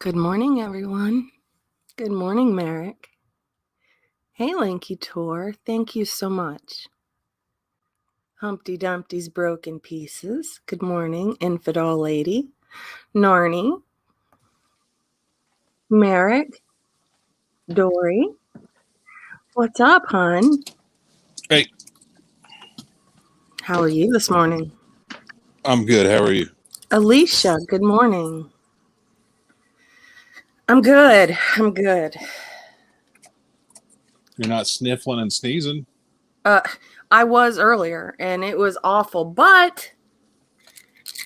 Good morning, everyone. Good morning, Merrick. Hey, Lanky Tor. Thank you so much. Humpty Dumpty's broken pieces. Good morning, Infidel Lady. Narnie. Merrick. Dory. What's up, hon? Hey, How are you this morning? I'm good. How are you? Alicia, good morning. I'm good. You're not sniffling and sneezing? I was earlier, and it was awful, but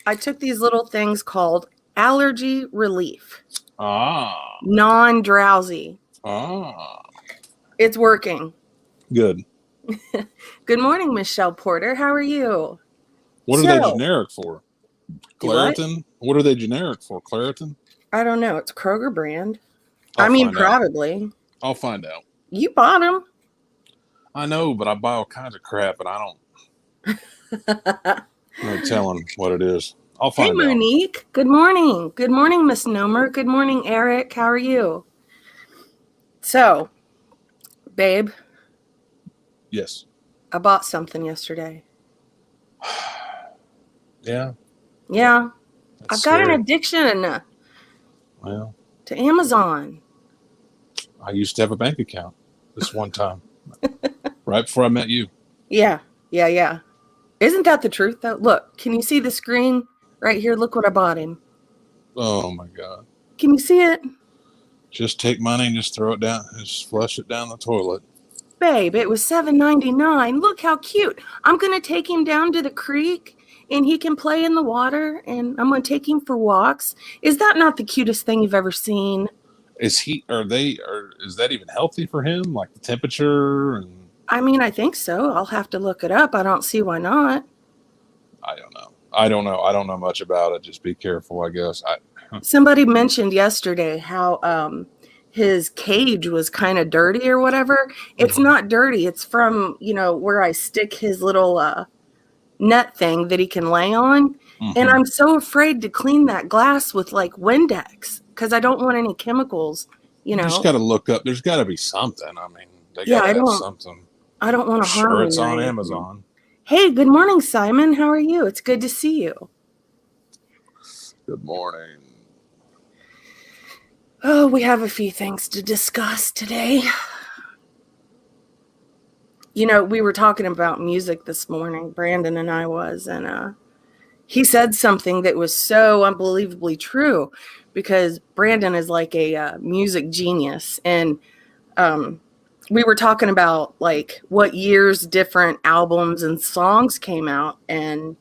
I took these little things called allergy relief. Ah. Non-drowsy. Ah. It's working. Good. Good morning, Michelle Porter. How are you? What are they generic for? Do what? Claritin? What are they generic for? Claritin? I don't know. It's Kroger brand. I'll find out. Probably. I'll find out. You bought them. I know, but I buy all kinds of crap, and I don't. No telling what it is. I'll Hey, find out. Monique. Good morning. Good morning, Miss Nomer. Good morning, Eric. How are you? So, babe. Yes. I bought something yesterday. Yeah. Yeah. That's I've got scary. an addiction to Amazon. I used to have a bank account this one time, right before I met you. Yeah. Isn't that the truth, though? Look, can you see the screen right here? Look what I bought him. Oh, my God. Can you see it? Just take money and just throw it down. Just flush it down the toilet. Babe, it was $7.99. Look how cute. I'm going to take him down to the creek and he can play in the water and I'm going to take him for walks. Is that not the cutest thing you've ever seen? Is that even healthy for him? Like the temperature and I think so. I'll have to look it up. I don't see why not. I don't know much about it. Just be careful, I guess. Somebody mentioned yesterday how his cage was kind of dirty or whatever. It's not dirty. It's from, where I stick his little net thing that he can lay on. And I'm so afraid to clean that glass with like Windex because I don't want any chemicals, You just got to look up. There's got to be something. They got to have something. I don't want to harm him. Sure, it's on Amazon. Hey, good morning, Simon. How are you? It's good to see you. Good morning. Oh, we have a few things to discuss today. We were talking about music this morning, Brandon and I was, and he said something that was so unbelievably true because Brandon is like a music genius. And we were talking about like what years different albums and songs came out. And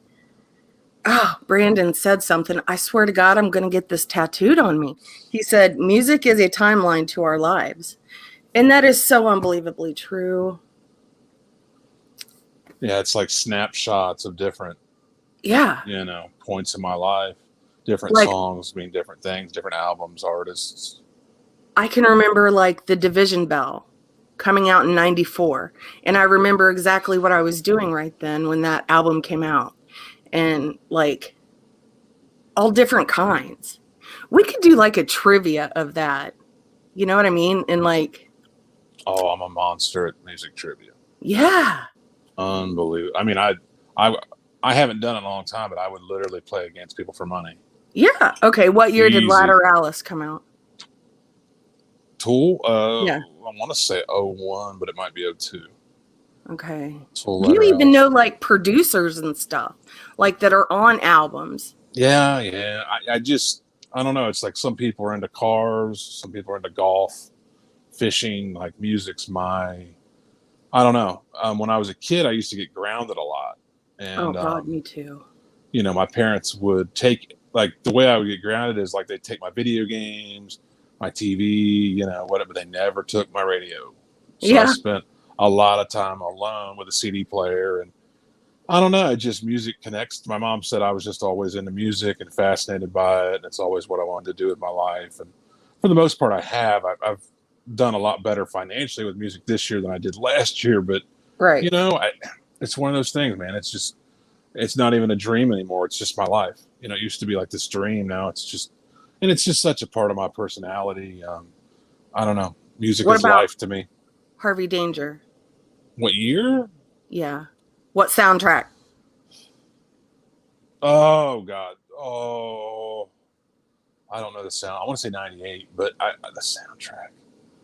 Brandon said something. I swear to God, I'm going to get this tattooed on me. He said, music is a timeline to our lives. And that is so unbelievably true. Yeah, it's like snapshots of different, points in my life. Different songs mean different things, different albums, artists. I can remember like the Division Bell coming out in 94. And I remember exactly what I was doing right then when that album came out. And like all different kinds. We could do like a trivia of that. You know what I mean? And like, oh, I'm a monster at music trivia. Yeah. Unbelievable. I haven't done it in a long time, but I would literally play against people for money. Yeah. Okay. What year did Lateralis come out? Tool? I want to say 01, but it might be 02. Okay. Do you even know like producers and stuff like that are on albums? Yeah. I don't know. It's like some people are into cars, some people are into golf, fishing, like music's I don't know. When I was a kid, I used to get grounded a lot. And, oh God, me too. My parents would take, like the way I would get grounded is like they'd take my video games, my TV, whatever. They never took my radio. So I spent a lot of time alone with a CD player. And I don't know, music connects. My mom said I was just always into music and fascinated by it. And it's always what I wanted to do with my life. And for the most part, I've done a lot better financially with music this year than I did last year. But, it's one of those things, man. It's not even a dream anymore. It's just my life. It used to be like this dream. Now it's just and it's just such a part of my personality. I don't know. Music What is about life to me. Harvey Danger? What year? Yeah. What soundtrack? Oh God. Oh, I don't know the sound. I want to say '98, but the soundtrack.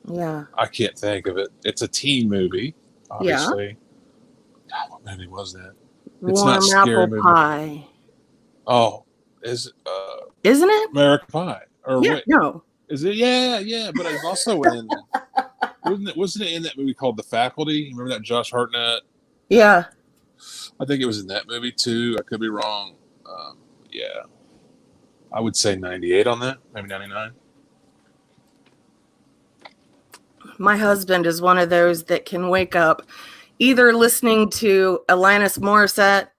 Yeah. I can't think of it. It's a teen movie, Yeah. obviously. God, what movie was that? It's not Warm scary apple movie. pie. Oh, is it Isn't it? American Pie? Or Yeah. wait, No. is it? Yeah, yeah. But it's also in. Wasn't it in that movie called The Faculty? Remember that Josh Hartnett? Yeah. I think it was in that movie too. I could be wrong. Yeah, I would say '98 on that, maybe '99. My husband is one of those that can wake up either listening to Alanis Morissette,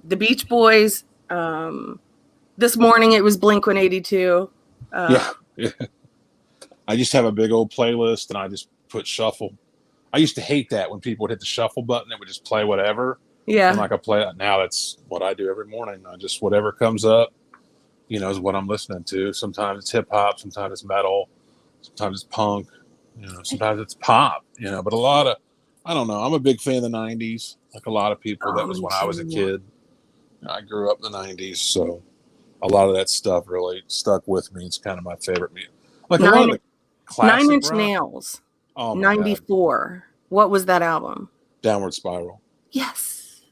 the Beach Boys. This morning it was Blink 182. Yeah, yeah. I just have a big old playlist, and I just put shuffle. I used to hate that when people would hit the shuffle button, it would just play whatever. And Yeah. like I play now, that's what I do every morning. I just whatever comes up, is what I'm listening to. Sometimes it's hip hop, sometimes it's metal, sometimes it's punk, sometimes it's pop, but a lot of, I don't know. I'm a big fan of the '90s. Like a lot of people, that was Me when I was a too. kid. I grew up in the '90s, so a lot of that stuff really stuck with me. It's kind of my favorite music. Like a lot Nine of the Nine classic Inch rock. Nails. Oh my God, 94. What was that album? Downward Spiral. Yes.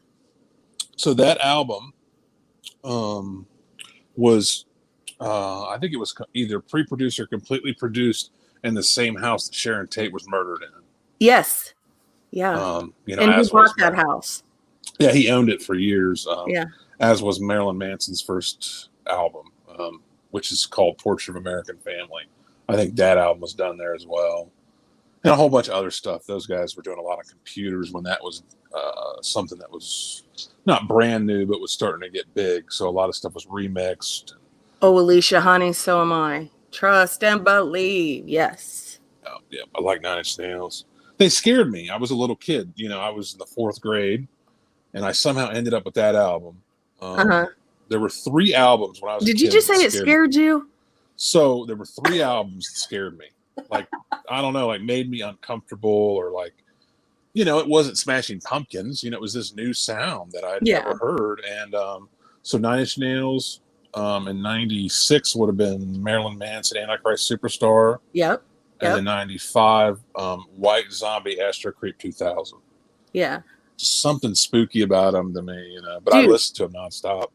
So that album was, I think it was either pre-produced or completely produced in the same house that Sharon Tate was murdered in. Yes. Yeah. And he As was bought that house. Yeah, he owned it for years. Yeah. As was Marilyn Manson's first album, which is called Portrait of American Family. I think that album was done there as well, and a whole bunch of other stuff. Those guys were doing a lot of computers when that was something that was not brand new, but was starting to get big. So a lot of stuff was remixed. Oh, Alicia, honey, so am I. Trust and believe. Yes. Yeah, I like Nine Inch Nails. They scared me. I was a little kid. I was in the fourth grade, and I somehow ended up with that album. Uh-huh. There were 3 albums when I was a kid. Did you just say it scared you? So there were 3 albums that scared me. Like, I don't know, like made me uncomfortable, or like, it wasn't Smashing Pumpkins. It was this new sound that I'd never heard. And so Nine Inch Nails in '96 would have been Marilyn Manson, Antichrist Superstar. Yep. And then '95, White Zombie, Astro Creep 2000. Yeah. Just something spooky about them to me, But Dude, I listened to them nonstop.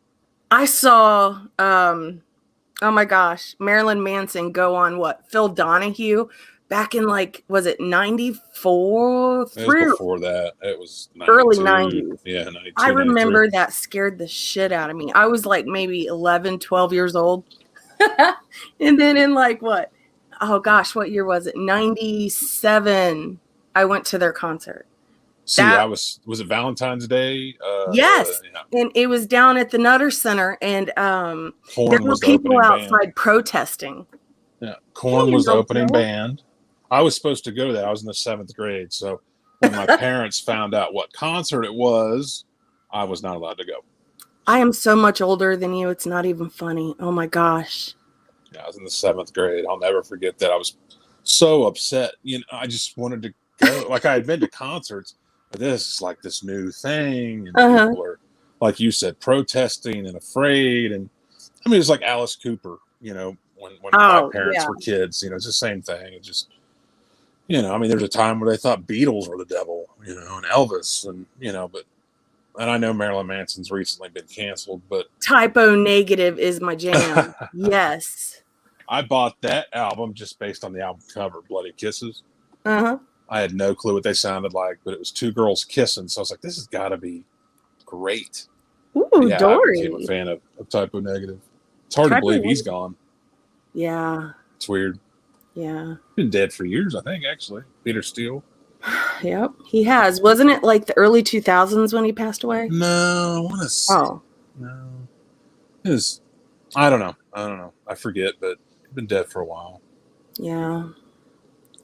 I saw, oh my gosh, Marilyn Manson go on Phil Donahue back in was it 94? It was before that. It was 92. Early 90s. Yeah, 92, I remember 93. that scared the shit out of me. I was maybe 11, 12 years old. And then in what? Oh gosh, what year was it? 97. I went to their concert. See, was it Valentine's Day? Yes. Yeah. And it was down at the Nutter Center, and there were people outside protesting. Yeah, Korn was the opening band. I was supposed to go there. I was in the 7th grade. So when my parents found out what concert it was, I was not allowed to go. I am so much older than you. It's not even funny. Oh my gosh. Yeah, I was in the 7th grade. I'll never forget that. I was so upset. I just wanted to go. Like, I had been to concerts, but this is like this new thing. And people are, like you said, protesting and afraid. And I mean, it's like Alice Cooper, when my parents were kids, it's the same thing. It just, I mean, there's a time where they thought Beatles were the devil, and Elvis, and, and I know Marilyn Manson's recently been canceled, but Typo Negative is my jam. Yes. I bought that album just based on the album cover, Bloody Kisses. Uh-huh. I had no clue what they sounded like, but it was 2 girls kissing. So I was like, this has got to be great. Ooh, yeah, Dory. I became a fan of Typo Negative. It's hard to believe he's gone. Yeah. It's weird. Yeah. Been dead for years, I think, actually. Peter Steele. Yep, he has. Wasn't it the early 2000s when he passed away? No, I want to say. Oh. No. It was, I don't know. I forget, but he's been dead for a while. Yeah.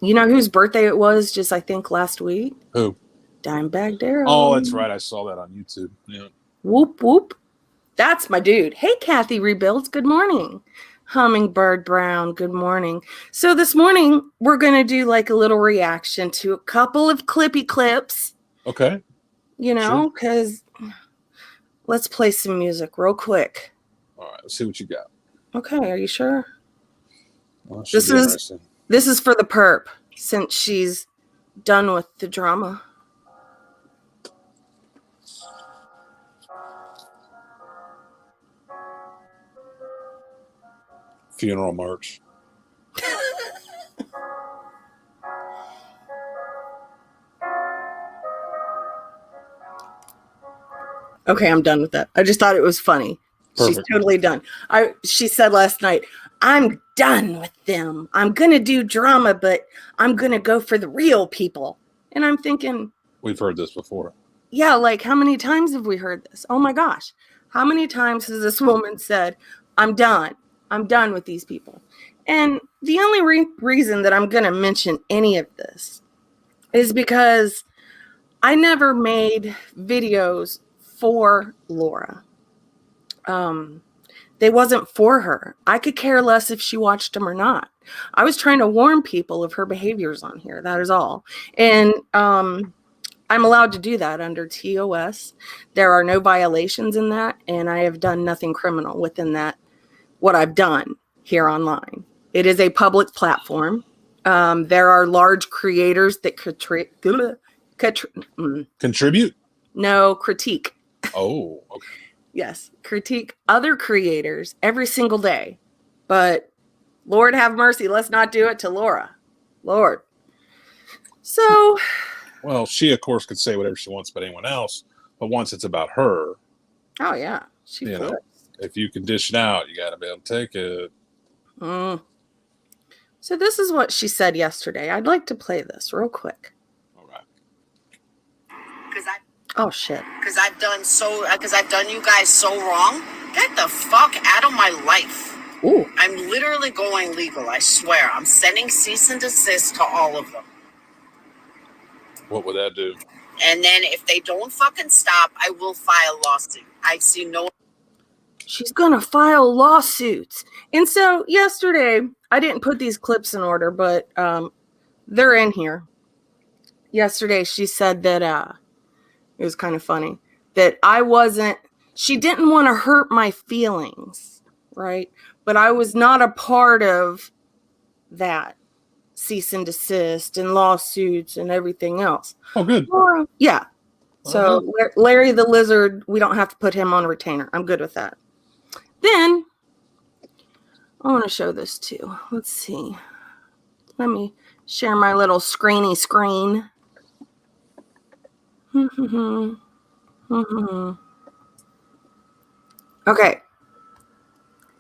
You know whose birthday it was just, I think, last week? Who? Dimebag Darrell. Oh, that's right. I saw that on YouTube. Yeah. Whoop, whoop. That's my dude. Hey, Kathy Rebuilds. Good morning. Hummingbird Brown. Good morning. So this morning, we're going to do like a little reaction to a couple of clippy clips. Okay. You know, because let's play some music real quick. All right. Let's see what you got. Okay. Are you sure? Well, This is for the Purp, since she's done with the drama. Funeral march. Okay, I'm done with that. I just thought it was funny. Perfect. She's totally done. She said last night, I'm done with them. I'm going to do drama, but I'm going to go for the real people. And I'm thinking, we've heard this before. Yeah, like how many times have we heard this? Oh my gosh. How many times has this woman said, I'm done. I'm done with these people. And the only reason that I'm going to mention any of this is because I never made videos for Laura. They wasn't for her. I could care less if she watched them or not. I was trying to warn people of her behaviors on here. That is all. And I'm allowed to do that under TOS. There are no violations in that, and I have done nothing criminal within that, what I've done here online. It is a public platform. There are large creators that contribute? No, critique. Oh, okay. Yes, critique other creators every single day. But Lord have mercy, let's not do it to Laura. Lord. So... Well, she, of course, could say whatever she wants about anyone else, but once it's about her... Oh, yeah. She you know, if you can dish it out, you got to be able to take it. So this is what she said yesterday. I'd like to play this real quick. All right. Oh, shit. Because I've done you guys so wrong. Get the fuck out of my life. Ooh. I'm literally going legal, I swear. I'm sending cease and desist to all of them. What would that do? And then if they don't fucking stop, I will file a lawsuit. I see no... She's gonna file lawsuits. And so yesterday, I didn't put these clips in order, but they're in here. Yesterday, she said that, it was kind of funny, that she didn't want to hurt my feelings, right? But I was not a part of that. Cease and desist and lawsuits and everything else. Oh, good. Yeah. So Larry the Lizard, we don't have to put him on retainer. I'm good with that. Then I want to show this too. Let's see. Let me share my little screeny screen. Okay.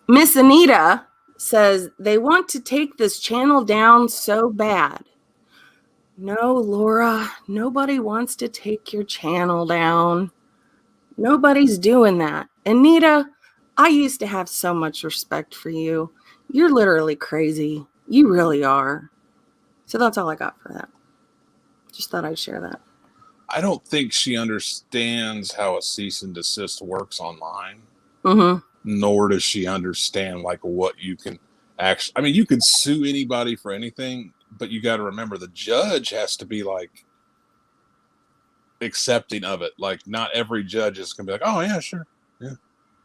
Miss Anita says they want to take this channel down so bad. No, Laura, nobody wants to take your channel down. Nobody's doing that. Anita, I used to have so much respect for you. You're literally crazy. You really are. So that's all I got for that. Just thought I'd share that. I don't think she understands how a cease and desist works online. Nor does she understand like what you can actually... I mean, you can sue anybody for anything, but you got to remember the judge has to be like accepting of it. Like not every judge is going to be like, oh yeah, sure. Yeah.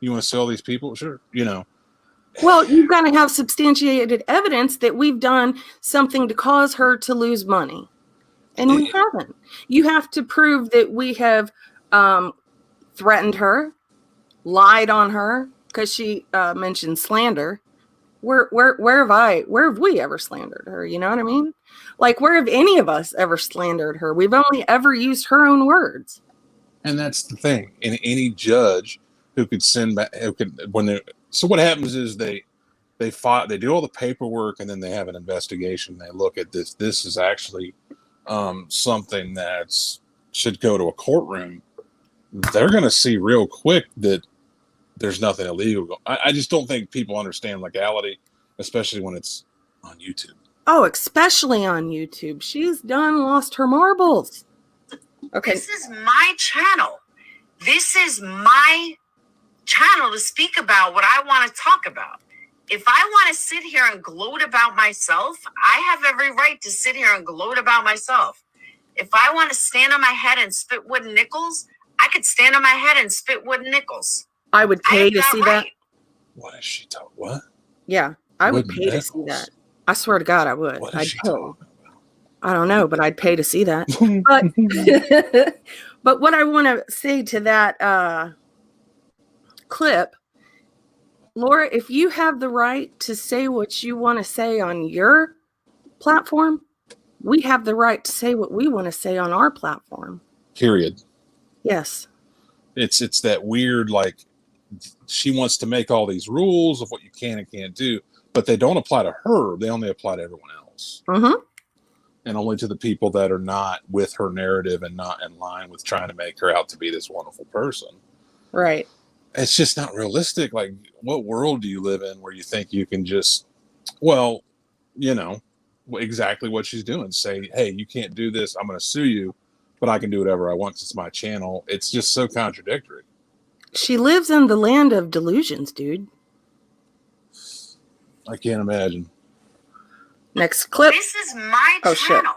You want to sue all these people? Sure. You know. Well, you've got to have substantiated evidence that we've done something to cause her to lose money. And we haven't. You have to prove that we have threatened her, lied on her, because she mentioned slander. Where have we ever slandered her? You know what I mean? Like, where have any of us ever slandered her? We've only ever used her own words. And that's the thing. And any judge who could send back, so what happens is they do all the paperwork, and then they have an investigation. They look at this. This is actually something that should go to a courtroom. They're going to see real quick that there's nothing illegal. I just don't think people understand legality, especially when it's on YouTube. Oh, especially on YouTube. She's lost her marbles. Okay. This is my channel. This is my channel to speak about what I want to talk about. If I want to sit here and gloat about myself, I have every right to sit here and gloat about myself. If I want to stand on my head and spit wooden nickels, I could stand on my head and spit wooden nickels. I would pay to see that. What is she talking? What? Yeah, I would pay to see that. I swear to God, I would. What is she talking about? I don't know, but I'd pay to see that. But what I want to say to that clip, Laura, if you have the right to say what you want to say on your platform, we have the right to say what we want to say on our platform. Period. Yes. It's that weird, like, she wants to make all these rules of what you can and can't do, but they don't apply to her. They only apply to everyone else. Mm-hmm. And only to the people that are not with her narrative and not in line with trying to make her out to be this wonderful person. Right. It's just not realistic. Like, what world do you live in where you think you can just, well, you know, exactly what she's doing. Say, hey, you can't do this. I'm going to sue you, but I can do whatever I want because it's my channel. It's just so contradictory. She lives in the land of delusions, dude. I can't imagine. Next clip. This is my channel.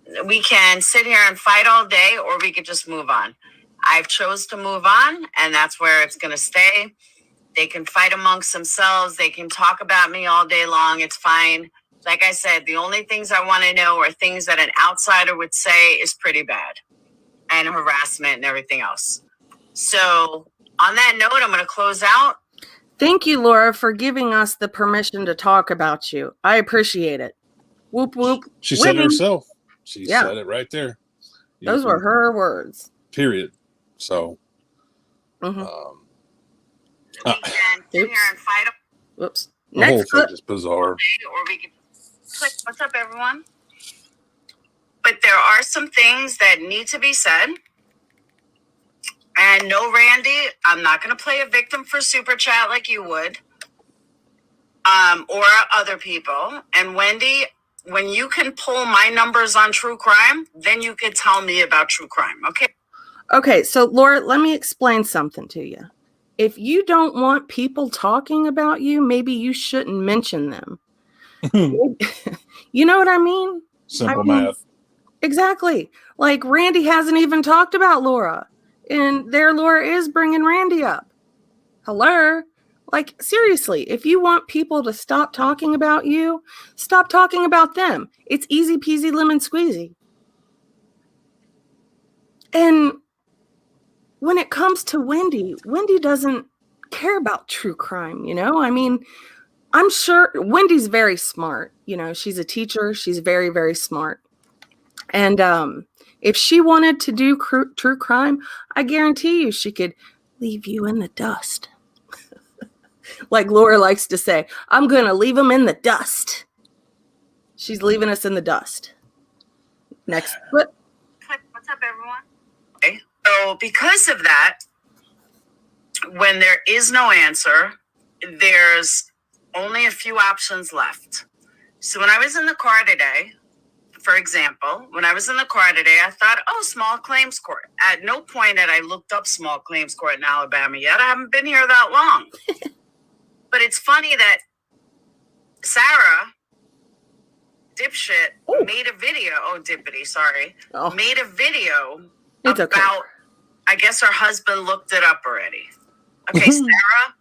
Shit. We can sit here and fight all day, or we could just move on. I've chose to move on, and that's where it's going to stay. They can fight amongst themselves. They can talk about me all day long. It's fine. Like I said, the only things I want to know are things that an outsider would say is pretty bad, and harassment and everything else. So on that note, I'm going to close out. Thank you, Laura, for giving us the permission to talk about you. I appreciate it. Whoop, whoop. She said it herself. She Yeah. said it right there. Those were her words. Period. So, We can sit here and fight. Whoops. The whole Next clip. thing is bizarre. Or we can click. What's up, everyone? But there are some things that need to be said. And no, Randy, I'm not going to play a victim for Super Chat like you would. Or other people. And Wendy, when you can pull my numbers on true crime, then you could tell me about true crime, okay? Okay, so Laura, let me explain something to you. If you don't want people talking about you, maybe you shouldn't mention them. You know what I mean? Simple math. Exactly. Like Randy hasn't even talked about Laura. And there Laura is bringing Randy up. Hello? Like, seriously, if you want people to stop talking about you, stop talking about them. It's easy peasy lemon squeezy. And when it comes to Wendy, Wendy doesn't care about true crime, you know? I mean, I'm sure Wendy's very smart. You know, she's a teacher. She's very, very smart. And if she wanted to do true crime, I guarantee you she could leave you in the dust. Like Laura likes to say, I'm going to leave them in the dust. She's leaving us in the dust. Next clip. What's up, everyone? Okay. So because of that, when there is no answer, there's only a few options left. So when I was in the car today, for example, when I was in the car today, I thought, oh, small claims court. At no point had I looked up small claims court in Alabama yet. I haven't been here that long. But it's funny that Sarah, dipshit, made a video. Oh, dippity, sorry. Oh. Made a video It's about, okay. I guess her husband looked it up already. Okay, Sarah,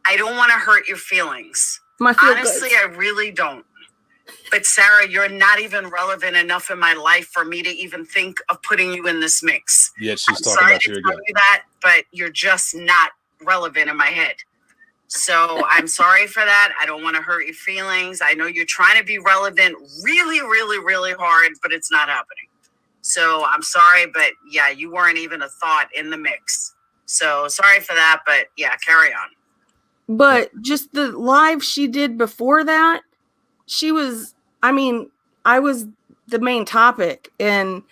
I don't want to hurt your feelings. Honestly, I really don't. But Sarah, you're not even relevant enough in my life for me to even think of putting you in this mix. Yeah, she's talking about you again. Tell you that, but you're just not relevant in my head. So I'm sorry for that. I don't want to hurt your feelings. I know you're trying to be relevant really, really, really hard, but it's not happening. So I'm sorry, but yeah, you weren't even a thought in the mix. So sorry for that, but yeah, carry on. But just the live she did before that, she was, I mean, I was the main topic and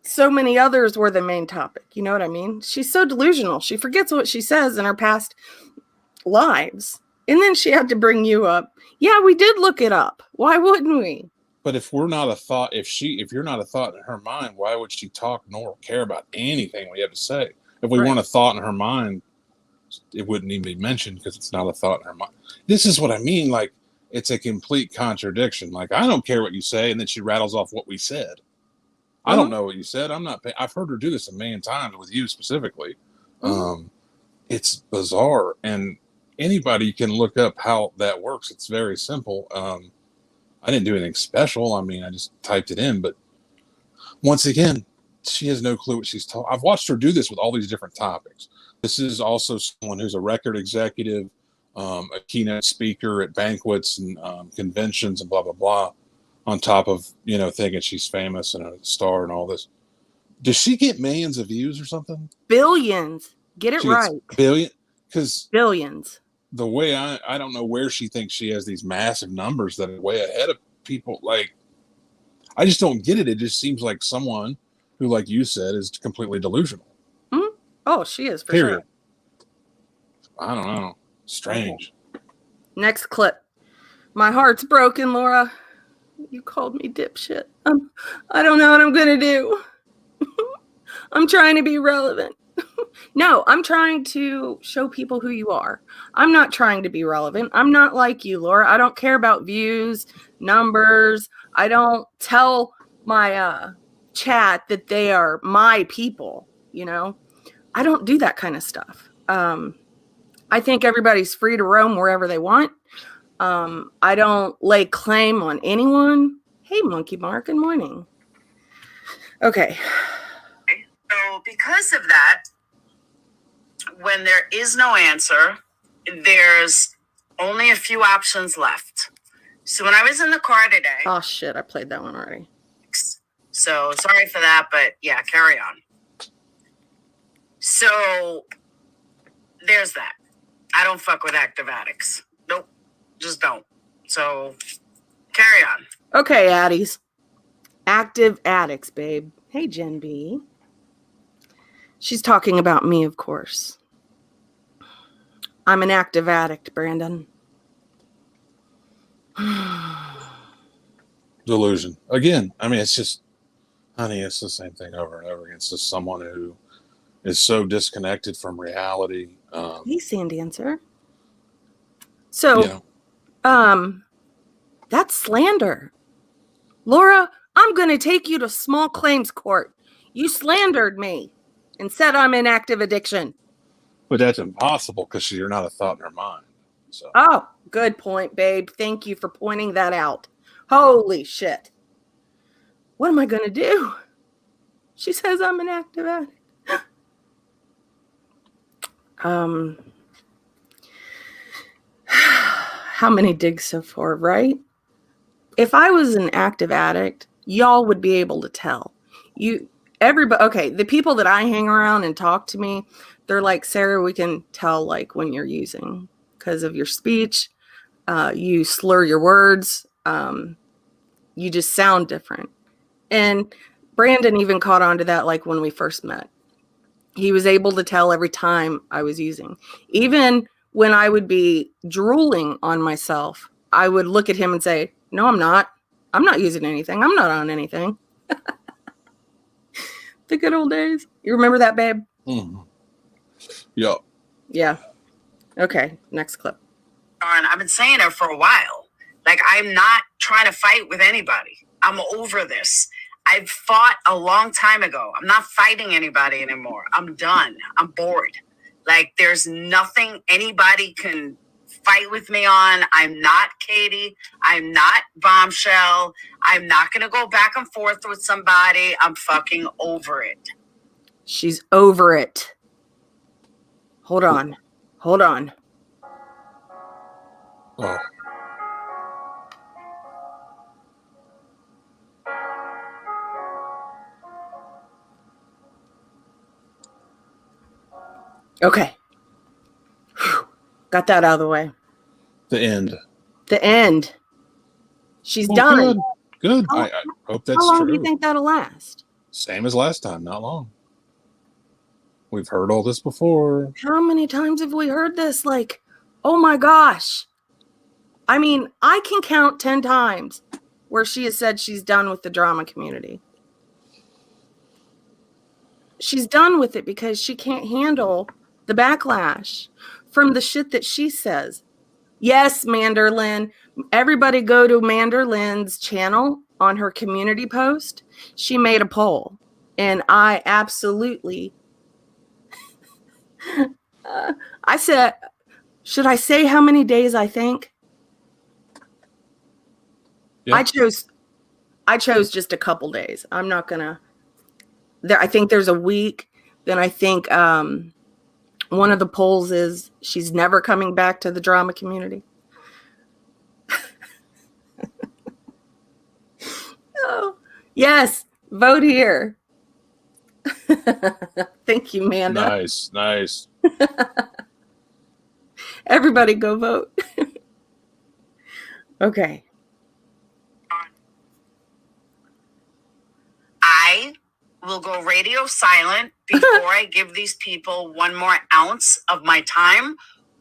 so many others were the main topic. You know what I mean? She's so delusional. She forgets what she says in her past lives. And then she had to bring you up. Yeah, we did look it up. Why wouldn't we? But if we're not a thought, if you're not a thought in her mind, why would she talk nor care about anything we have to say? If we weren't a thought in her mind, it wouldn't even be mentioned because it's not a thought in her mind. This is what I mean. Like, it's a complete contradiction. Like, I don't care what you say. And then she rattles off what we said. I don't know what you said. I've heard her do this a million times with you specifically. It's bizarre. And anybody can look up how that works. It's very simple. I didn't do anything special. I mean, I just typed it in. But once again, she has no clue what she's talking. I've watched her do this with all these different topics. This is also someone who's a record executive, a keynote speaker at banquets and conventions and blah, blah, blah, on top of, thinking she's famous and a star and all this. Does she get millions of views or something? Billions. Get it right. Billions. The way I don't know where she thinks she has these massive numbers that are way ahead of people. Like, I just don't get it. It just seems like someone who, like you said, is completely delusional. Oh, she is, for sure. I don't know. Strange. Next clip. My heart's broken, Laura. You called me dipshit. I don't know what I'm going to do. I'm trying to be relevant. No, I'm trying to show people who you are. I'm not trying to be relevant. I'm not like you, Laura. I don't care about views, numbers. I don't tell my chat that they are my people, I don't do that kind of stuff. I think everybody's free to roam wherever they want. I don't lay claim on anyone. Hey, Monkey Mark, good morning. Okay. So because of that, when there is no answer, there's only a few options left. So when I was in the car today... Oh, shit, I played that one already. So sorry for that, but yeah, carry on. So there's that. I don't fuck with active addicts. Nope, just don't. So carry on. Okay, addies. Active addicts, babe. Hey, Jen B. She's talking about me, of course. I'm an active addict, Brandon. Delusion. Again, I mean, it's just, honey, it's the same thing over and over again. It's just someone who is so disconnected from reality. Hey, Sand Dancer. So, that's slander. Laura, I'm going to take you to small claims court. You slandered me and said I'm in active addiction. But that's impossible because you're not a thought in her mind. So. Oh, good point, babe. Thank you for pointing that out. Holy shit. What am I going to do? She says I'm an active addict. How many digs so far, right? If I was an active addict, y'all would be able to tell. Everybody, okay, the people that I hang around and talk to me, they're like, Sarah, we can tell like when you're using because of your speech. You slur your words. You just sound different. And Brandon even caught on to that like when we first met. He was able to tell every time I was using. Even when I would be drooling on myself, I would look at him and say, no, I'm not. I'm not using anything. I'm not on anything. The good old days. You remember that, babe? Mm-hmm. Yep. Yeah. Okay, next clip. I've been saying it for a while. Like, I'm not trying to fight with anybody. I'm over this. I've fought a long time ago. I'm not fighting anybody anymore. I'm done. I'm bored. Like, there's nothing anybody can fight with me on. I'm not Katie. I'm not Bombshell. I'm not going to go back and forth with somebody. I'm fucking over it. She's over it. Hold on. Hold on. Oh. Okay. Whew. Got that out of the way. The end. The end. She's done. Good. I hope that's true. How long do you think that'll last? Same as last time. Not long. We've heard all this before. How many times have we heard this? Like, oh my gosh. I mean, I can count 10 times where she has said she's done with the drama community. She's done with it because she can't handle the backlash from the shit that she says. Yes, Manderlyn. Everybody go to Manderlyn's channel on her community post. She made a poll, and I absolutely I said, should I say how many days I think? Yeah. I chose just a couple days. I'm not gonna. I think there's a week. Then I think one of the polls is she's never coming back to the drama community. Oh, yes, vote here. Thank you, Manda. Nice. Everybody go vote. Okay. I will go radio silent before I give these people one more ounce of my time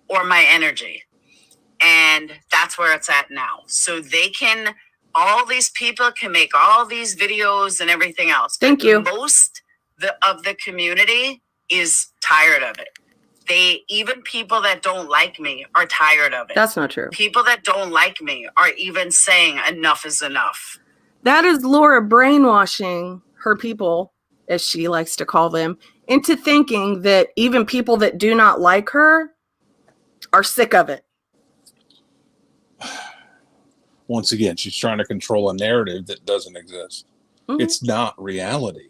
or my energy. And that's where it's at now. So all these people can make all these videos and everything else. Thank you. Most of the community is tired of it. Even people that don't like me are tired of it. That's not true. People that don't like me are even saying enough is enough. That is Laura brainwashing her people, as she likes to call them, into thinking that even people that do not like her are sick of it. Once again, she's trying to control a narrative that doesn't exist. Mm-hmm. It's not reality.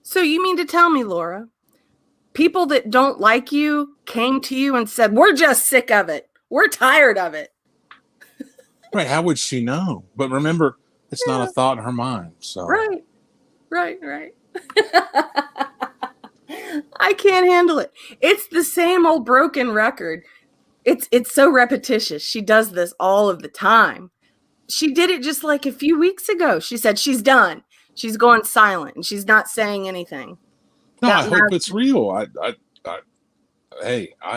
So you mean to tell me, Laura, people that don't like you came to you and said, we're just sick of it. We're tired of it. Right. How would she know? But remember, it's not a thought in her mind. So Right. I can't handle it. It's the same old broken record. It's so repetitious. She does this all of the time. She did it just like a few weeks ago. She said she's done. She's going silent and she's not saying anything. No, I hope it's real. I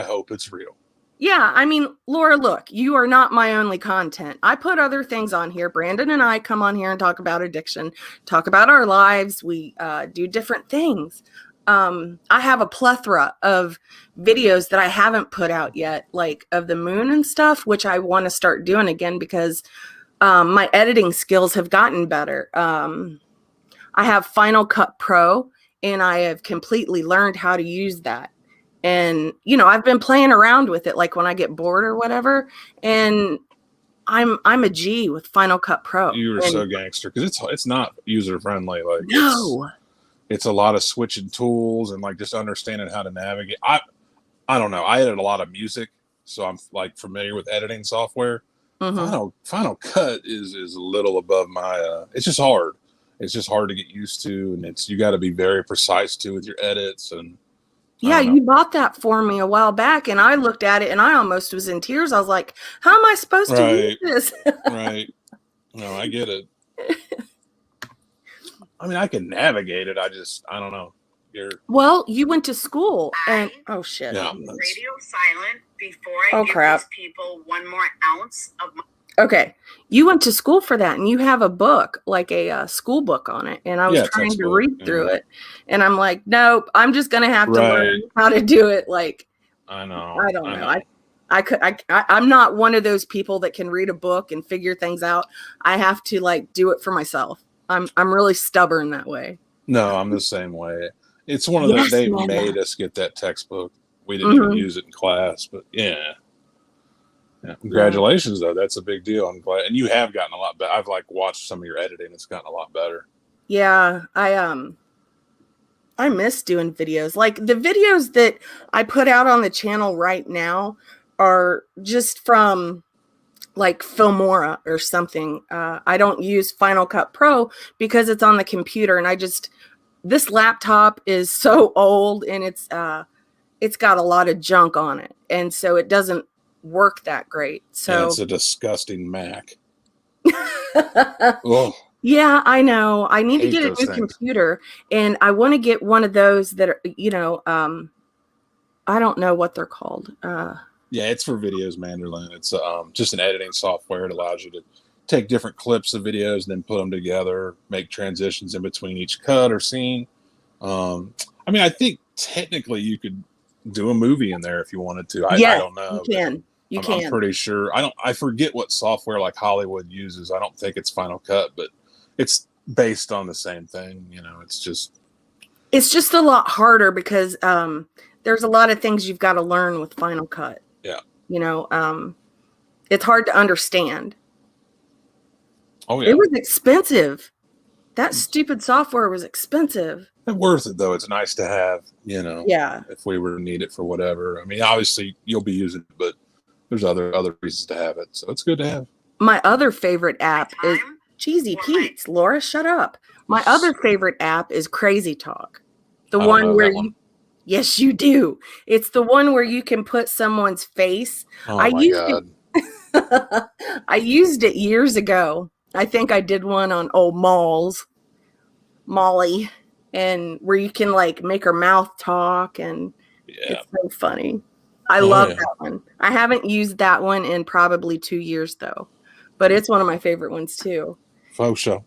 hope it's real. Yeah, I mean, Laura, look, you are not my only content. I put other things on here. Brandon and I come on here and talk about addiction, talk about our lives. We do different things. I have a plethora of videos that I haven't put out yet, like of the moon and stuff, which I want to start doing again because my editing skills have gotten better. I have Final Cut Pro, and I have completely learned how to use that. And, I've been playing around with it, like when I get bored or whatever. And I'm a G with Final Cut Pro. You were so gangster because it's not user friendly. Like no. It's a lot of switching tools and like just understanding how to navigate. I don't know. I edit a lot of music, so I'm like familiar with editing software. Mm-hmm. Final Cut is a little above my. It's just hard. It's just hard to get used to, and you got to be very precise too with your edits. And yeah, you bought that for me a while back, and I looked at it and I almost was in tears. I was like, "How am I supposed to use this?" Right. No, I get it. I mean, I can navigate it. I don't know. Well, you went to school, and oh shit! Yeah, radio silent before I give these people one more ounce of my. Okay, you went to school for that, and you have a book, like a school book on it, and I was trying to read through it, and I'm like, nope, I'm just gonna have to learn how to do it. Like, I know. I don't know. I'm not one of those people that can read a book and figure things out. I have to like do it for myself. I'm really stubborn that way. No, I'm the same way. It's one of those, they made us get that textbook. We didn't even use it in class, but yeah. Congratulations, though. That's a big deal. I'm glad. And you have gotten a lot better. I've like watched some of your editing. It's gotten a lot better. Yeah. I miss doing videos. Like the videos that I put out on the channel right now are just from like Filmora or something. I don't use Final Cut Pro because it's on the computer, and this laptop is so old, and it's got a lot of junk on it, and so it doesn't work that great. So it's a disgusting Mac. Yeah, I know. I need to get a new computer, and I want to get one of those that are, I don't know what they're called. Yeah, it's for videos, Manderlyn. It's just an editing software. It allows you to take different clips of videos and then put them together, make transitions in between each cut or scene. I mean, I think technically you could do a movie in there if you wanted to. I Yes, don't know. you can. You I'm can. pretty sure. I forget what software like Hollywood uses. I don't think it's Final Cut, but it's based on the same thing. It's just a lot harder because there's a lot of things you've got to learn with Final Cut. Yeah. It's hard to understand. Oh yeah. It was expensive. That stupid software was expensive. It's worth it though. It's nice to have, Yeah. if we were to need it for whatever. I mean, obviously you'll be using it, but there's other reasons to have it. So it's good to have. My other favorite app is Cheesy Pete's. Laura, shut up. My other favorite app is Crazy Talk. The one where yes, you do. It's the one where you can put someone's face. Oh my God. I used it years ago. I think I did one on old Molly, and where you can like make her mouth talk, and it's so funny. I love that one. I haven't used that one in probably 2 years though, but it's one of my favorite ones too. Faux show.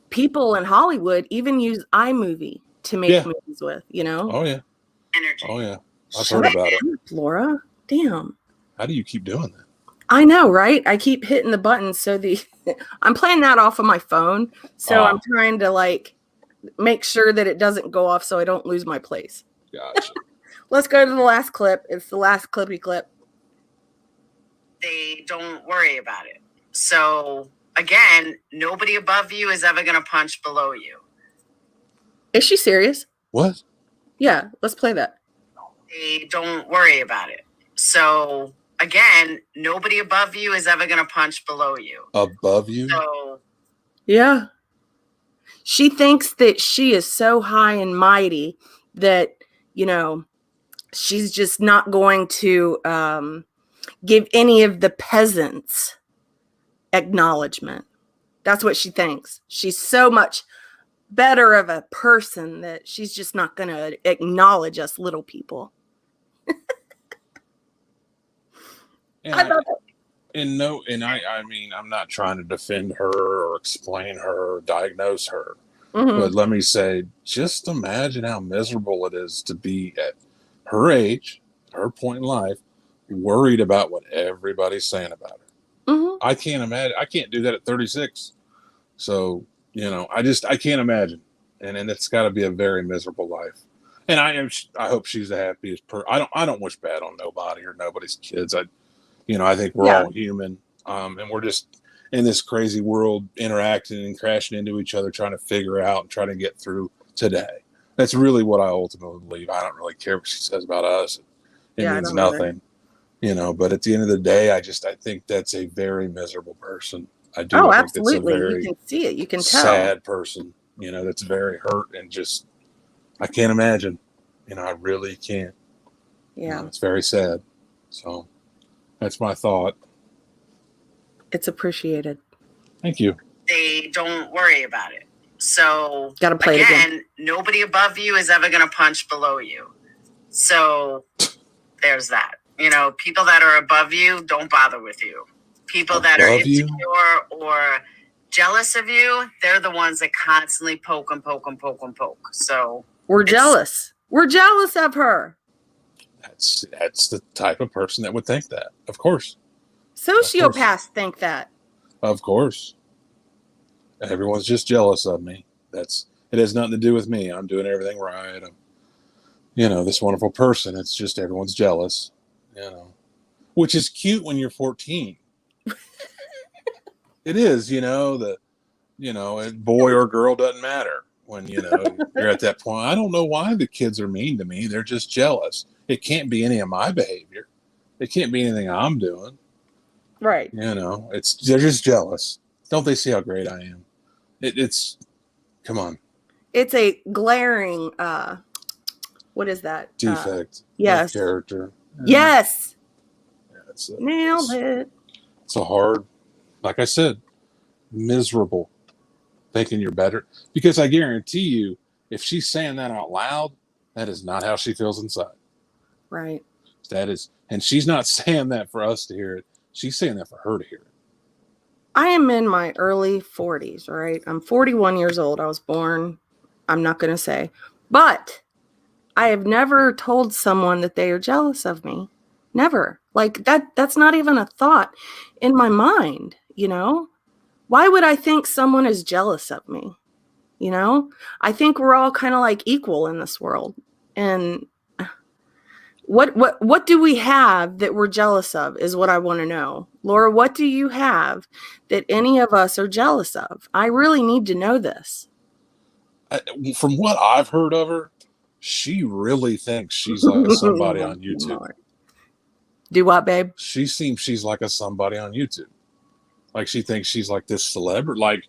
People in Hollywood even use iMovie to make movies with, Oh yeah. Energy. Oh yeah. I've heard about it. Laura, damn. How do you keep doing that? I know, right? I keep hitting the buttons. So I'm playing that off of my phone. So I'm trying to like make sure that it doesn't go off so I don't lose my place. Gotcha. Let's go to the last clip. It's the last clippy clip. They don't worry about it. So again, nobody above you is ever going to punch below you. Is she serious? What? Yeah, let's play that. They don't worry about it. So again, nobody above you is ever going to punch below you. Above you? So yeah. She thinks that she is so high and mighty that, she's just not going to give any of the peasants acknowledgement. That's what she thinks. She's so much better of a person that she's just not going to acknowledge us little people. I mean, I'm not trying to defend her or explain her or diagnose her. Mm-hmm. But let me say, just imagine how miserable it is to be at her age, her point in life, worried about what everybody's saying about her. Mm-hmm. I can't imagine. I can't do that at 36. So, I can't imagine. And it's got to be a very miserable life. And I hope she's the happiest person. I don't wish bad on nobody or nobody's kids. I think we're all human. And we're just in this crazy world interacting and crashing into each other, trying to figure out and trying to get through today. That's really what I ultimately believe. I don't really care what she says about us. It means nothing, but at the end of the day, I think that's a very miserable person. I do. Oh, think absolutely. That's a very you can see it. You can tell. Sad person, that's very hurt and just, I can't imagine, I really can't. Yeah. It's very sad. So that's my thought. It's appreciated. Thank you. They don't worry about it. So gotta play it again. Nobody above you is ever going to punch below you. So there's that. People that are above you don't bother with you. People that are insecure or jealous of you, they're the ones that constantly poke. So we're jealous. We're jealous of her. That's the type of person that would think that. Of course. Sociopaths think that. Of course. Everyone's just jealous of me. It has nothing to do with me. I'm doing everything right. I'm, this wonderful person. It's just everyone's jealous, which is cute when you're 14. It is, a boy or girl doesn't matter when, you're at that point. I don't know why the kids are mean to me. They're just jealous. It can't be any of my behavior. It can't be anything I'm doing. Right. They're just jealous. Don't they see how great I am? It's come on. It's a glaring, what is that? Defect. Yes. Character. Yes. Yeah, nailed it. It's a hard, like I said, miserable thinking you're better. Because I guarantee you, if she's saying that out loud, that is not how she feels inside. Right. That is, and she's not saying that for us to hear it. She's saying that for her to hear it. I am in my early 40s, right? I'm 41 years old. I was born, I'm not going to say, but I have never told someone that they are jealous of me. Never. Like that's not even a thought in my mind, you know? Why would I think someone is jealous of me? You know? I think we're all kind of like equal in this world. And what do we have that we're jealous of is what I want to know. Laura, what do you have that any of us are jealous of? I really need to know this. From what I've heard of her, she really thinks she's like somebody on YouTube. Do what, babe? She seems she's like a somebody on YouTube. Like she thinks she's like this celebrity. Like,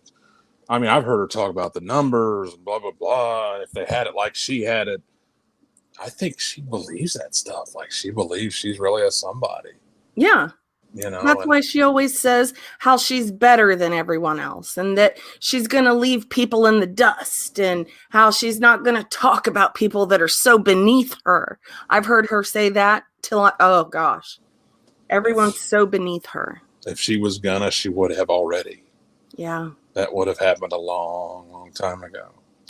I mean, I've heard her talk about the numbers and blah blah blah. If they had it like she had it, I think she believes that stuff. Like she believes she's really a somebody. Yeah. You know, that's why she always says how she's better than everyone else and that she's going to leave people in the dust and how she's not going to talk about people that are so beneath her. I've heard her say that oh gosh, everyone's so beneath her. If she was gonna, she would have already. Yeah. That would have happened a long, long time ago.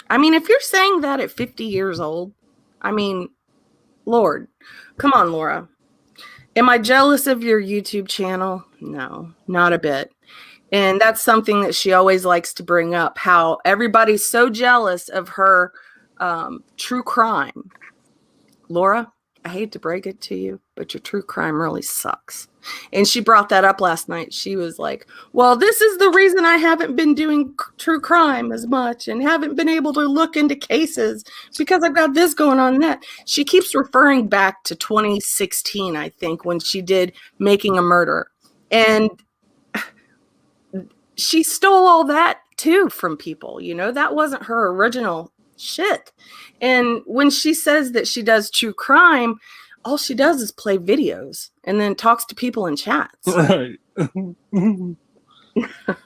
I mean, if you're saying that at 50 years old, I mean, Lord, come on, Laura. Am I jealous of your YouTube channel? No, not a bit. And that's something that she always likes to bring up, how everybody's so jealous of her true crime. Laura, I hate to break it to you, but your true crime really sucks. And she brought that up last night. She was like, well, this is the reason I haven't been doing true crime as much and haven't been able to look into cases because I've got this going on and that. She keeps referring back to 2016, I think, when she did Making a Murder. And she stole all that too from people. You know, that wasn't her original shit. And when she says that she does true crime, all she does is play videos and then talks to people in chats. Right.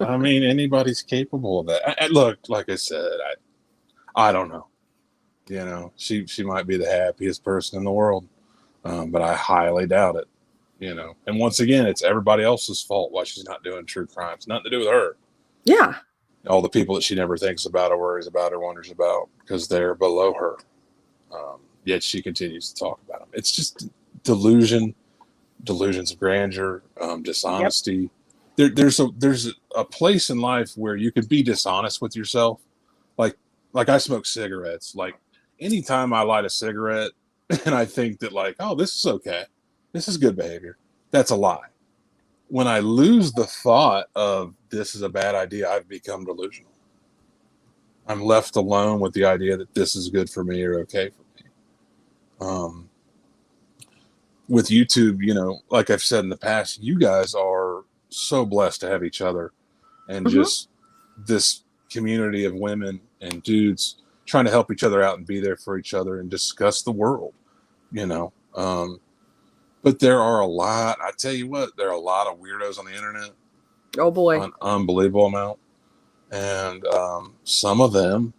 I mean, anybody's capable of that. Look, like I said, I don't know. You know, she might be the happiest person in the world, but I highly doubt it. You know, and once again, it's everybody else's fault why she's not doing true crime. It's nothing to do with her. Yeah. All the people that she never thinks about or worries about or wonders about because they're below her. Yet she continues to talk about them. It's just delusions of grandeur, dishonesty. Yep. There's a place in life where you can be dishonest with yourself. Like I smoke cigarettes. Like anytime I light a cigarette and I think that like, oh, this is okay. This is good behavior. That's a lie. When I lose the thought of this is a bad idea, I've become delusional. I'm left alone with the idea that this is good for me or okay for me. With YouTube, you know, like I've said in the past, you guys are so blessed to have each other and just this community of women and dudes trying to help each other out and be there for each other and discuss the world, you know. But there are I tell you what, there are a lot of weirdos on the internet. Oh boy. An unbelievable amount. And some of them,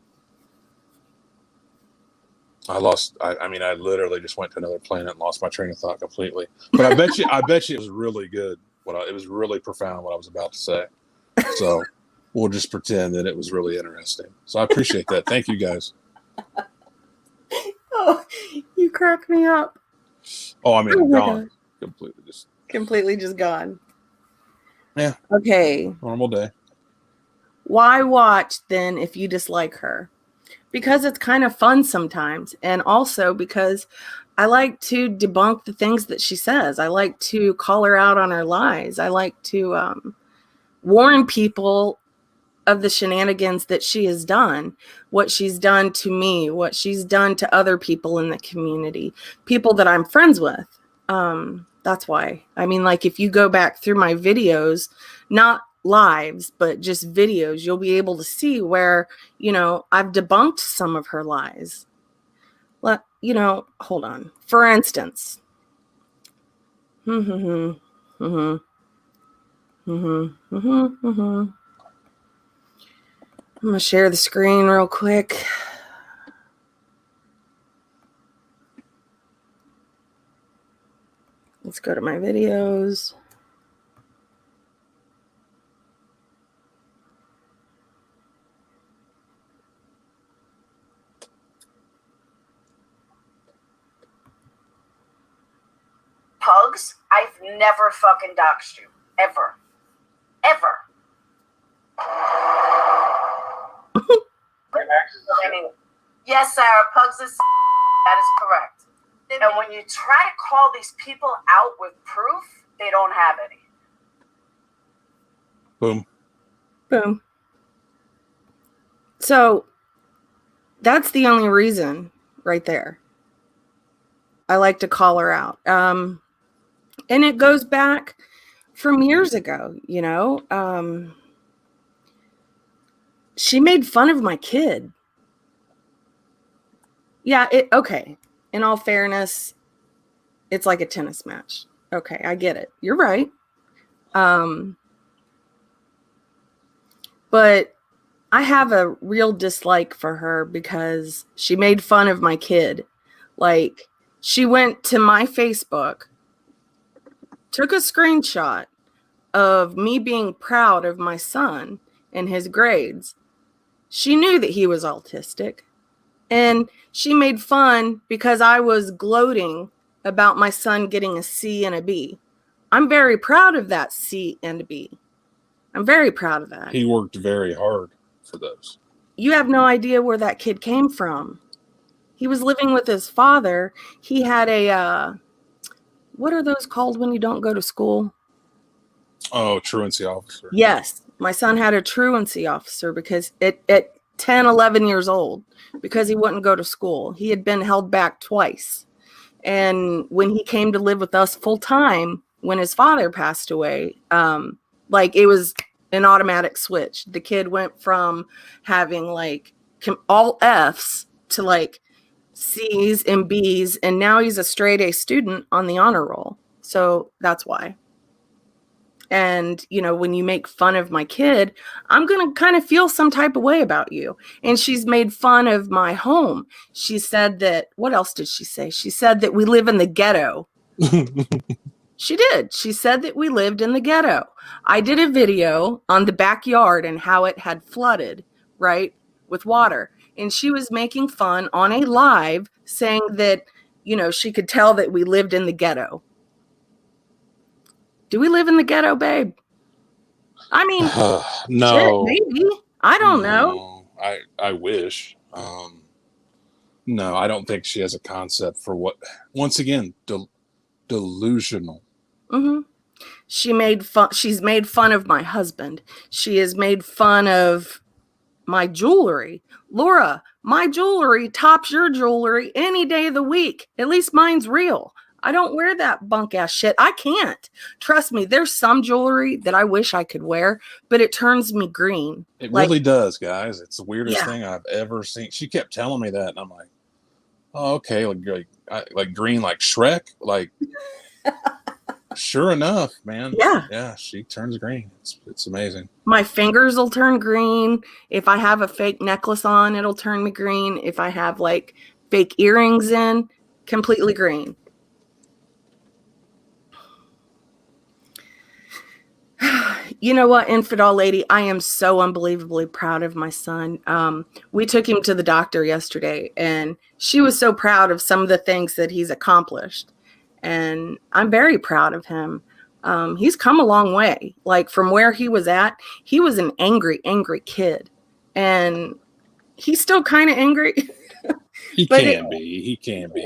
I literally just went to another planet and lost my train of thought completely. But I bet you it was really good. It was really profound what I was about to say. So we'll just pretend that it was really interesting. So I appreciate that. Thank you guys. Oh, you crack me up. Oh, I mean, gone. Completely just gone. Yeah. Okay. Normal day. Why watch then if you dislike her? Because it's kind of fun sometimes. And also because I like to debunk the things that she says. I like to call her out on her lies. I like to warn people of the shenanigans that she has done, what she's done to me, what she's done to other people in the community, people that I'm friends with. That's why. I mean, like if you go back through my videos, not lives, but just videos, you'll be able to see where, you know, I've debunked some of her lies. You know, hold on. For instance, I'm going to share the screen real quick. Let's go to my videos. Pugs, I've never fucking doxed you. Ever. Ever. Yes, Sarah, Pugs is that is correct. And when you try to call these people out with proof, they don't have any. Boom. Boom. So that's the only reason right there. I like to call her out. And it goes back from years ago, you know. She made fun of my kid. Yeah, okay. In all fairness, it's like a tennis match. Okay, I get it. You're right. But I have a real dislike for her because she made fun of my kid. Like, she went to my Facebook, took a screenshot of me being proud of my son and his grades. She knew that he was autistic. And she made fun because I was gloating about my son getting a C and a B. I'm very proud of that C and a B. I'm very proud of that. He worked very hard for those. You have no idea where that kid came from. He was living with his father. He had a, what are those called when you don't go to school? Oh, truancy officer. Yes. My son had a truancy officer because at 10, 11 years old, because he wouldn't go to school. He had been held back twice. And when he came to live with us full time, when his father passed away, like it was an automatic switch. The kid went from having like all F's to like C's and B's. And now he's a straight A student on the honor roll. So that's why. And, you know, when you make fun of my kid, I'm going to kind of feel some type of way about you. And she's made fun of my home. She said that, what else did she say? She said that we live in the ghetto. She did. She said that we lived in the ghetto. I did a video on the backyard and how it had flooded, right, with water. And she was making fun on a live saying that, you know, she could tell that we lived in the ghetto. Do we live in the ghetto, babe? I mean, no, shit, maybe. I don't know. I wish. No, I don't think she has a concept for what. Once again, delusional. Mm-hmm. She's made fun of my husband. She has made fun of my jewelry. Laura, my jewelry tops your jewelry any day of the week. At least mine's real. I don't wear that bunk ass shit. I can't. Trust me, there's some jewelry that I wish I could wear, but it turns me green. It really does, guys. It's the weirdest thing I've ever seen. She kept telling me that, and I'm like, oh, okay, like green, like Shrek, like. Sure enough, man. Yeah, she turns green. It's amazing. My fingers will turn green. If I have a fake necklace on, it'll turn me green. If I have like fake earrings in, completely green. You know what, infidel lady, I am so unbelievably proud of my son. We took him to the doctor yesterday, and she was so proud of some of the things that he's accomplished. And I'm very proud of him. He's come a long way. Like from where he was at, he was an angry, angry kid. And he's still kind of angry. He can be.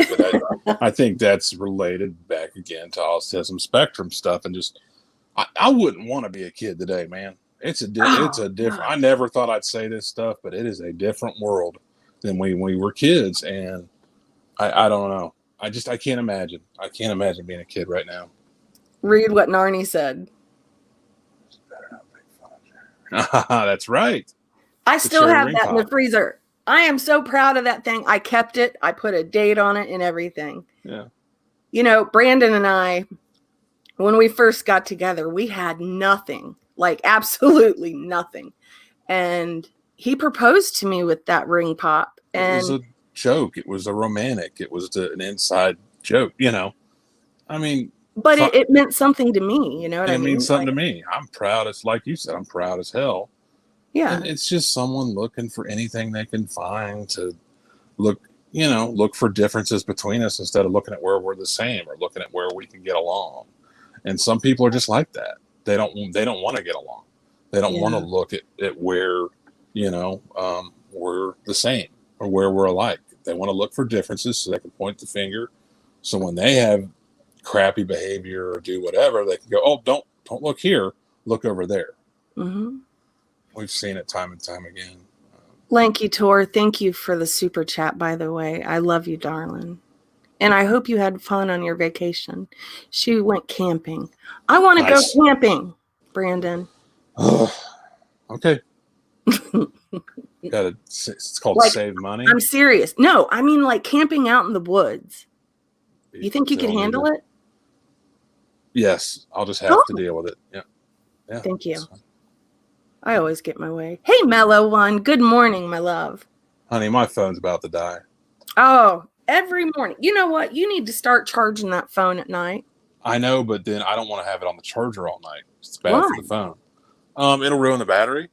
But I think that's related back again to autism spectrum stuff. And just, I wouldn't want to be a kid today, man. It's a different, I never thought I'd say this stuff, but it is a different world than when we were kids. And I don't know. I can't imagine. I can't imagine being a kid right now. Read what Narnie said. That's right. I still have that in the freezer. I am so proud of that thing. I kept it. I put a date on it and everything. Yeah. You know, Brandon and I, when we first got together, we had nothing, like absolutely nothing. And he proposed to me with that ring pop. And it was a joke. It was a romantic. It was an inside joke, you know. I mean, but it meant something to me, you know what I mean? It means something to me. I'm proud. It's like you said, I'm proud as hell. Yeah. And it's just someone looking for anything they can find to look look for differences between us instead of looking at where we're the same or looking at where we can get along. And some people are just like that. They don't want to get along. They don't want to look at where, we're the same or where we're alike. They want to look for differences so they can point the finger. So when they have crappy behavior or do whatever, they can go, oh, don't look here, look over there. Mm-hmm. We've seen it time and time again. Lanky Tor, thank you for the super chat, by the way. I love you, darling. And I hope you had fun on your vacation. She went camping. I want to go camping, Brandon. Okay. It's called save money. I'm serious. No, I mean like camping out in the woods. You think you could handle it? Yes, I'll just have to deal with it. Yeah. Thank you. I always get my way. Hey, Mellow One. Good morning, my love. Honey, my phone's about to die. Oh, every morning. You know what? You need to start charging that phone at night. I know, but then I don't want to have it on the charger all night. It's bad for the phone. It'll ruin the battery.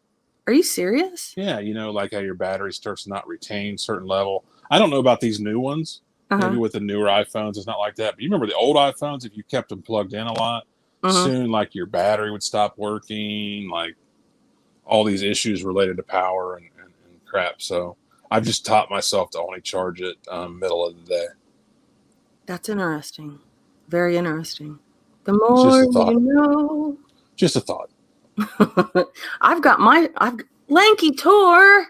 Are you serious? Yeah, like how your battery starts to not retain certain level. I don't know about these new ones. Maybe with the newer iPhones, it's not like that. But you remember the old iPhones, if you kept them plugged in a lot, soon like your battery would stop working, like all these issues related to power and crap. So I've just taught myself to only charge it middle of the day. That's interesting. Very interesting. The more you know. Just a thought. I've got Lanky Tor.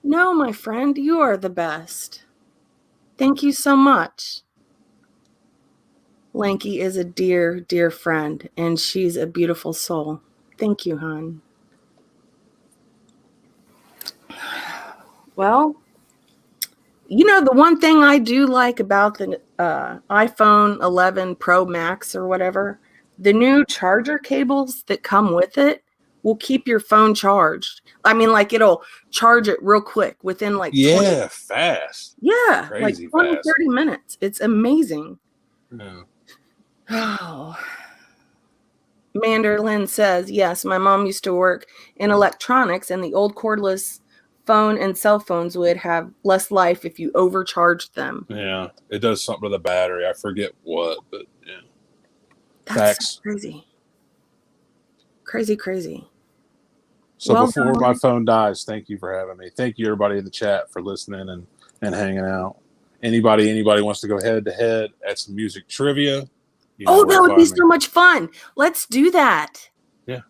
No, my friend, you are the best. Thank you so much. Lanky is a dear, dear friend, and she's a beautiful soul. Thank you, hon. Well, the one thing I do like about the iPhone 11 Pro Max or whatever, the new charger cables that come with it will keep your phone charged. I mean, like it'll charge it real quick within like 20, fast. Yeah, crazy like 20, fast. 30 minutes. It's amazing. Yeah. Oh. Manderlin says, yes, my mom used to work in electronics, and the old cordless phone and cell phones would have less life if you overcharged them. Yeah, it does something to the battery. I forget what, but yeah. That's so crazy. Crazy. So before my phone dies, thank you for having me. Thank you, everybody in the chat, for listening and hanging out. Anybody wants to go head to head at some music trivia? That would be so much fun. Let's do that. Yeah.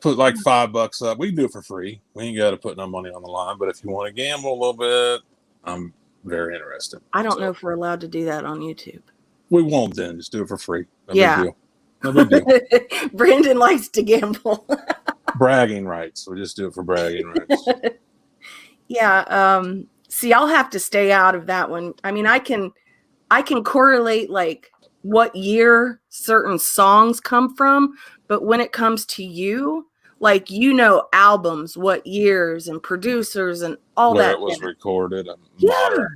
Put like $5 up. We can do it for free. We ain't got to put no money on the line. But if you want to gamble a little bit, I'm very interested. I don't know if we're allowed to do that on YouTube. We won't then. Just do it for free. No big deal. No big deal. Brandon likes to gamble. Bragging rights. We just do it for bragging rights. Yeah. See, I'll have to stay out of that one. I mean, I can correlate like what year certain songs come from, but when it comes to you, like albums, what years and producers and all where that. It was recorded.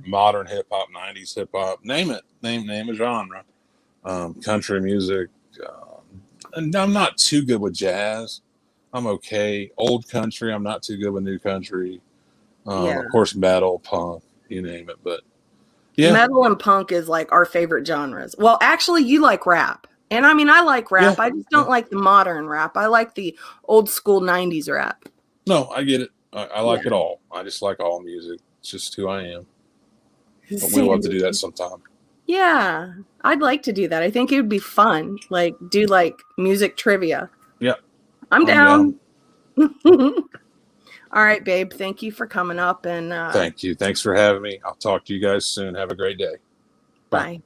Modern hip hop, 90s hip hop. Name it. Name a genre. Country music. And I'm not too good with jazz. I'm okay. Old country. I'm not too good with new country. Of course, metal, punk, you name it. But yeah, metal and punk is like our favorite genres. Well, actually, you like rap, and I mean, I like rap. I just don't like the modern rap. I like the old school '90s rap. No, I get it. I like it all. I just like all music. It's just who I am. But we love to do that sometime. Yeah, I'd like to do that. I think it would be fun. Like do like music trivia. Yeah, I'm down. All right, babe. Thank you for coming up and thank you. Thanks for having me. I'll talk to you guys soon. Have a great day. Bye.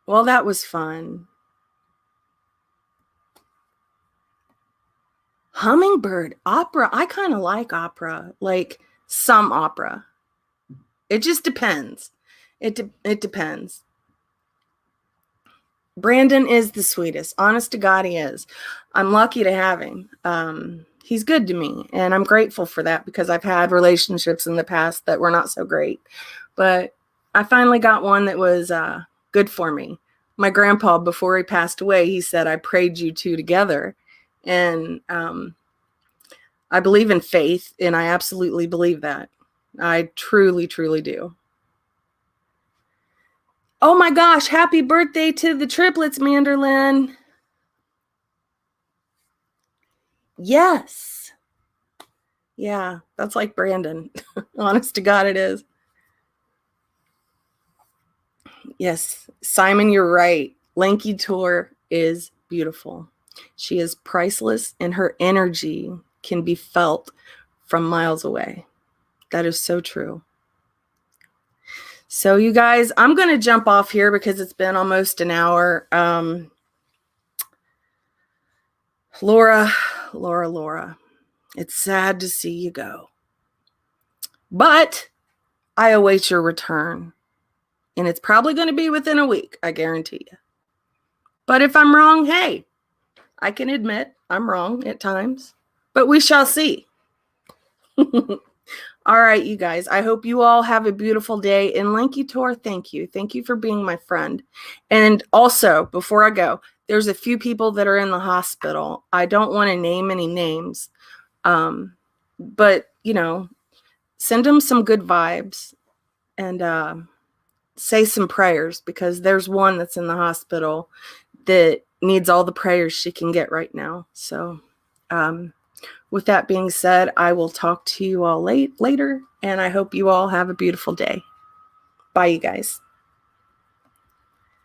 Well, that was fun. Hummingbird opera. I kind of like opera, like some opera. It just depends. It depends. Brandon is the sweetest. Honest to God, he is. I'm lucky to have him. He's good to me, and I'm grateful for that because I've had relationships in the past that were not so great. But I finally got one that was good for me. My grandpa, before he passed away, he said, I prayed you two together. And I believe in faith, and I absolutely believe that. I truly, truly do. Oh my gosh, happy birthday to the triplets, Manderlin. Yes. Yeah, that's like Brandon. Honest to God, it is. Yes, Simon, you're right. Lanky Tour is beautiful. She is priceless, and her energy can be felt from miles away. That is so true. So you guys, I'm going to jump off here because it's been almost an hour. Laura, it's sad to see you go. But I await your return. And it's probably going to be within a week, I guarantee you. But if I'm wrong, hey, I can admit I'm wrong at times. But we shall see. All right, you guys. I hope you all have a beautiful day. And Lanky Tor, thank you. Thank you for being my friend. And also, before I go, there's a few people that are in the hospital. I don't want to name any names. But, you know, send them some good vibes and say some prayers, because there's one that's in the hospital that needs all the prayers she can get right now. So, with that being said, I will talk to you all later, and I hope you all have a beautiful day. Bye, you guys.